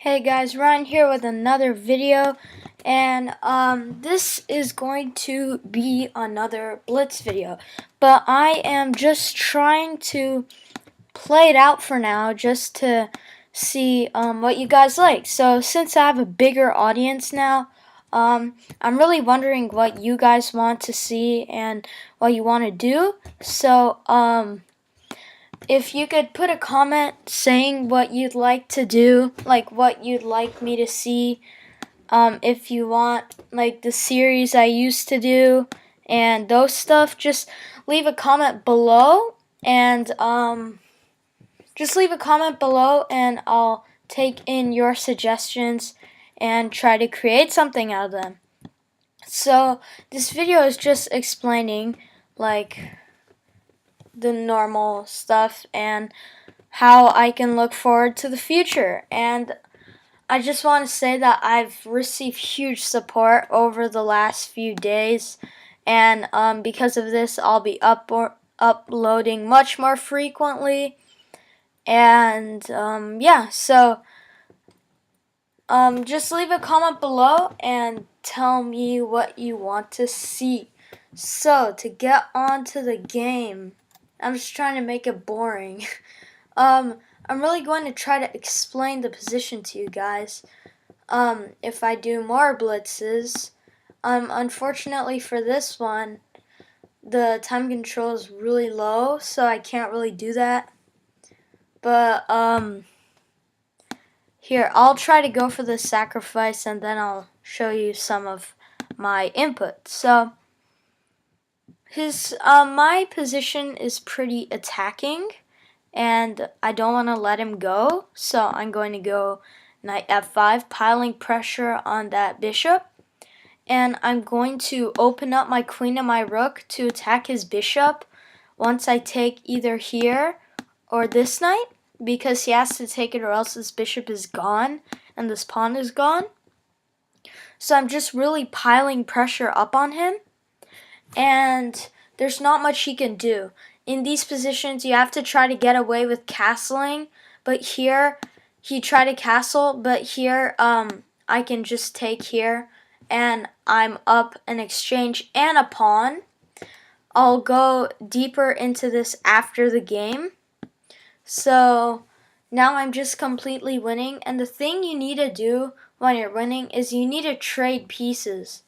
Hey guys, Ryan here with another video, and this is going to be another Blitz video, but I am just trying to play it out for now just to see what you guys like. So since I have a bigger audience now, I'm really wondering what you guys want to see and what you want to do. So if you could put a comment saying what you'd like to do, like what you'd like me to see, if you want like the series I used to do and those stuff, just leave a comment below and I'll take in your suggestions and try to create something out of them. So this video is just explaining like the normal stuff and how I can look forward to the future. And I just want to say that I've received huge support over the last few days, and because of this I'll be uploading much more frequently. And yeah, so just leave a comment below and tell me what you want to see. So to get on to the game, I'm just trying to make it boring. I'm really going to try to explain the position to you guys. If I do more blitzes, unfortunately for this one, the time control is really low, so I can't really do that. But here, I'll try to go for the sacrifice, and then I'll show you some of my input. So my position is pretty attacking, and I don't want to let him go, so I'm going to go knight f5, piling pressure on that bishop, and I'm going to open up my queen and my rook to attack his bishop once I take either here or this knight, because he has to take it or else this bishop is gone and this pawn is gone. So I'm just really piling pressure up on him, and there's not much he can do. In these positions, you have to try to get away with castling, but here he tried to castle, but here I can just take here, and I'm up an exchange and a pawn. I'll go deeper into this after the game. So now I'm just completely winning, and the thing you need to do when you're winning is you need to trade pieces.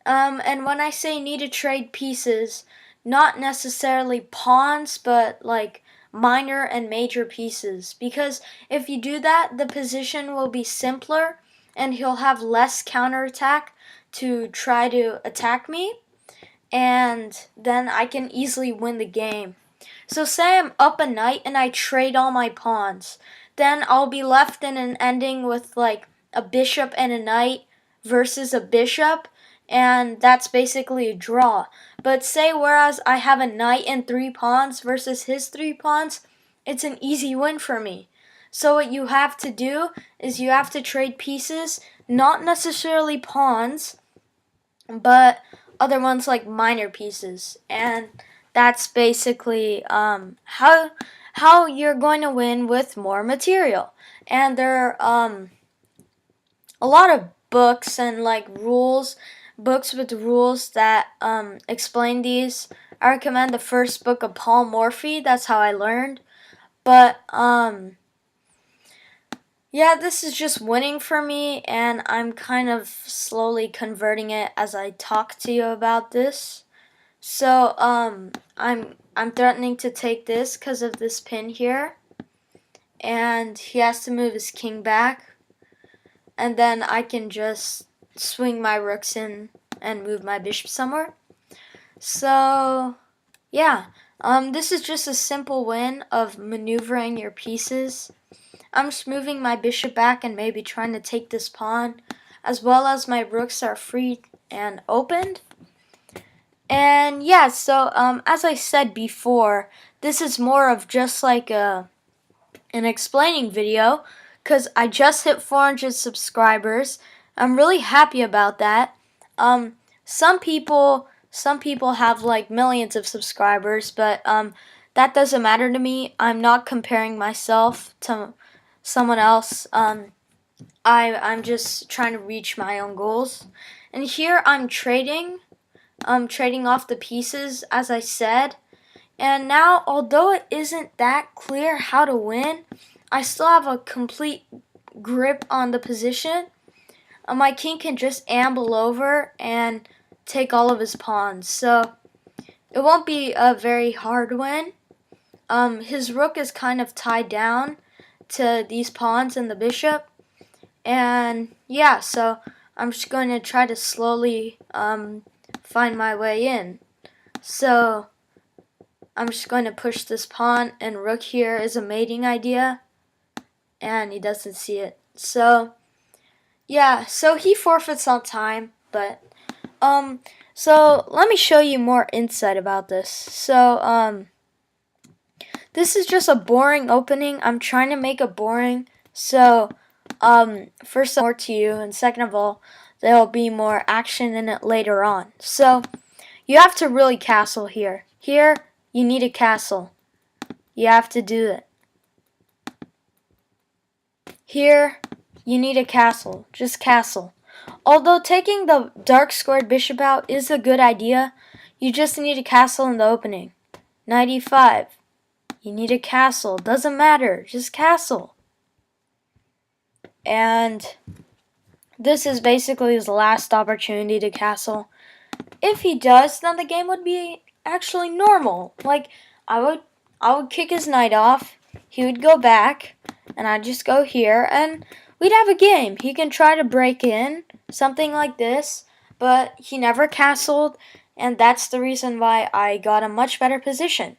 And when I say need to trade pieces, not necessarily pawns, but like minor and major pieces. Because if you do that, the position will be simpler and he'll have less counterattack to try to attack me. And then I can easily win the game. So say I'm up a knight and I trade all my pawns. Then I'll be left in an ending with like a bishop and a knight versus a bishop, and that's basically a draw. But say whereas I have a knight and 3 pawns versus his 3 pawns, it's an easy win for me. So what you have to do is you have to trade pieces, not necessarily pawns, but other ones like minor pieces. And that's basically how you're going to win with more material. And there are a lot of books and like books with rules that explain these. I recommend the first book of Paul Morphy. That's how I learned. But yeah, this is just winning for me, and I'm kind of slowly converting it as I talk to you about this. So I'm threatening to take this because of this pin here, and he has to move his king back, and then I can just swing my rooks in and move my bishop somewhere. So yeah, this is just a simple win of maneuvering your pieces. I'm just moving my bishop back and maybe trying to take this pawn, as well as my rooks are free and opened. And yeah, so as I said before, this is more of just like an explaining video, because I just hit 400 subscribers. I'm really happy about that. Some people have like millions of subscribers, but that doesn't matter to me. I'm not comparing myself to someone else. I'm just trying to reach my own goals. And here I'm trading off the pieces, as I said. And now, although it isn't that clear how to win, I still have a complete grip on the position. My king can just amble over and take all of his pawns. So it won't be a very hard win. His rook is kind of tied down to these pawns and the bishop. And yeah, so I'm just going to try to slowly find my way in. So I'm just going to push this pawn, and rook here is a mating idea, and he doesn't see it. So yeah, so he forfeits on time, but so let me show you more insight about this. So this is just a boring opening. I'm trying to make it boring. So first more to you, and second of all, there'll be more action in it later on. So you have to really castle here. Here you need a castle. You have to do it. Here you need a castle. Just castle. Although taking the dark squared bishop out is a good idea, you just need a castle in the opening. Knight e5. You need a castle. Doesn't matter. Just castle. And this is basically his last opportunity to castle. If he does, then the game would be actually normal. Like, I would kick his knight off, he would go back, and I'd just go here, and we'd have a game. He can try to break in, something like this, but he never castled, and that's the reason why I got a much better position.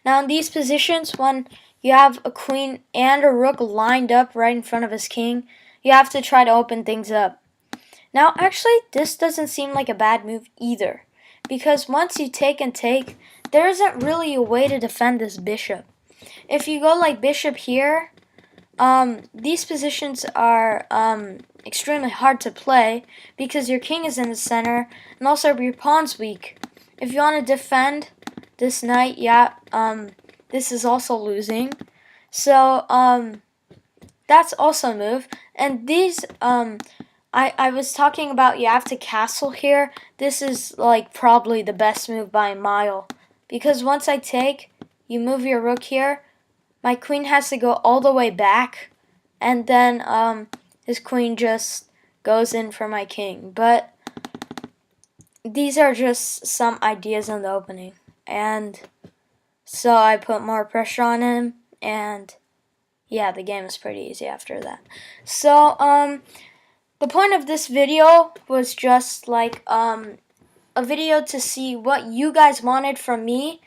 Now in these positions, when you have a queen and a rook lined up right in front of his king, you have to try to open things up. Now actually, this doesn't seem like a bad move either, because once you take and take, there isn't really a way to defend this bishop. If you go like bishop here, these positions are extremely hard to play because your king is in the center and also your pawn's weak. If you want to defend this knight, yeah, this is also losing. So that's also a move. And these I was talking about you have to castle here. This is like probably the best move by a mile, because once I take, you move your rook here, my queen has to go all the way back, and then his queen just goes in for my king. But these are just some ideas in the opening, and so I put more pressure on him, and yeah, the game is pretty easy after that. So the point of this video was just like a video to see what you guys wanted from me.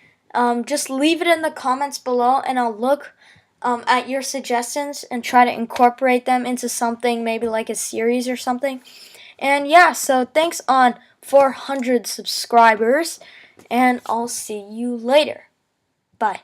Just leave it in the comments below, and I'll look at your suggestions and try to incorporate them into something, maybe like a series or something. And yeah, so thanks on 400 subscribers, and I'll see you later. Bye.